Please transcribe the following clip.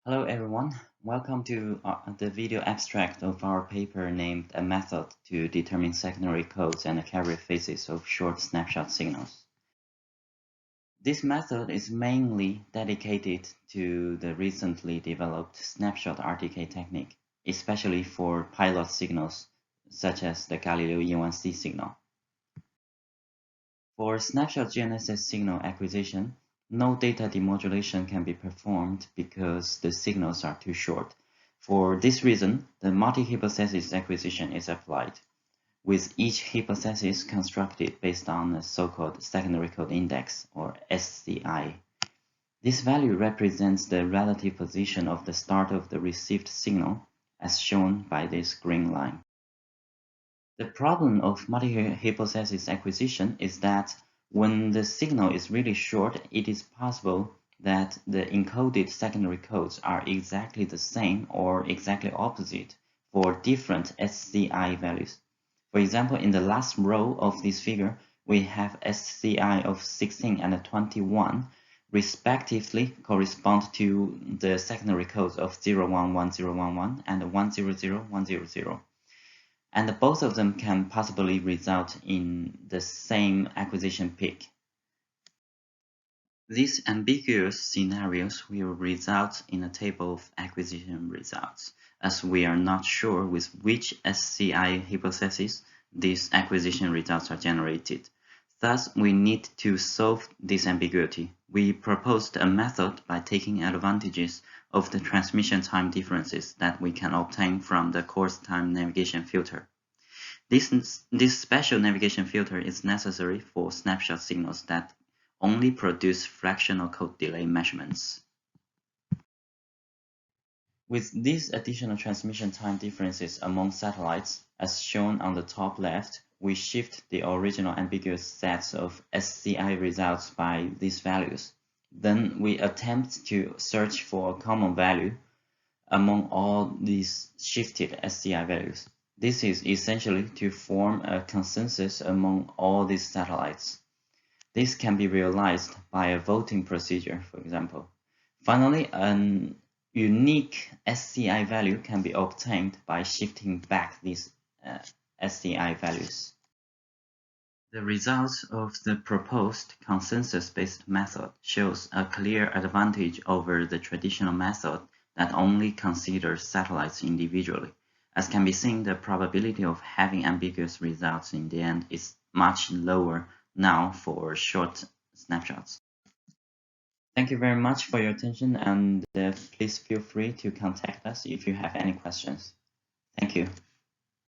Hello everyone, welcome to the video abstract of our paper named A Method to Determine Secondary Codes and Carrier Phases of Short Snapshot Signals. This method is mainly dedicated to the recently developed Snapshot RTK technique, especially for pilot signals such as the Galileo E1C signal. For snapshot GNSS signal acquisition, no data demodulation can be performed because the signals are too short. For this reason, the multi-hypothesis acquisition is applied, with each hypothesis constructed based on a so-called secondary code index, or SCI. This value represents the relative position of the start of the received signal, as shown by this green line. The problem of multi-hypothesis acquisition is that when the signal is really short, it is possible that the encoded secondary codes are exactly the same or exactly opposite for different SCI values. For example, in the last row of this figure, we have SCI of 16 and 21 respectively correspond to the secondary codes of 011011 and 100100. And both of them can possibly result in the same acquisition peak. These ambiguous scenarios will result in a table of acquisition results, as we are not sure with which SCI hypothesis these acquisition results are generated. Thus, we need to solve this ambiguity. We proposed a method by taking advantages of the transmission time differences that we can obtain from the course time navigation filter. This special navigation filter is necessary for snapshot signals that only produce fractional code delay measurements. With these additional transmission time differences among satellites, as shown on the top left, we shift the original ambiguous sets of SCI results by these values. Then we attempt to search for a common value among all these shifted SCI values. This is essentially to form a consensus among all these satellites. This can be realized by a voting procedure, for example. Finally, an unique SCI value can be obtained by shifting back these SCI values. The results of the proposed consensus-based method shows a clear advantage over the traditional method that only considers satellites individually. As can be seen, the probability of having ambiguous results in the end is much lower now for short snapshots. Thank you very much for your attention, and please feel free to contact us if you have any questions. Thank you.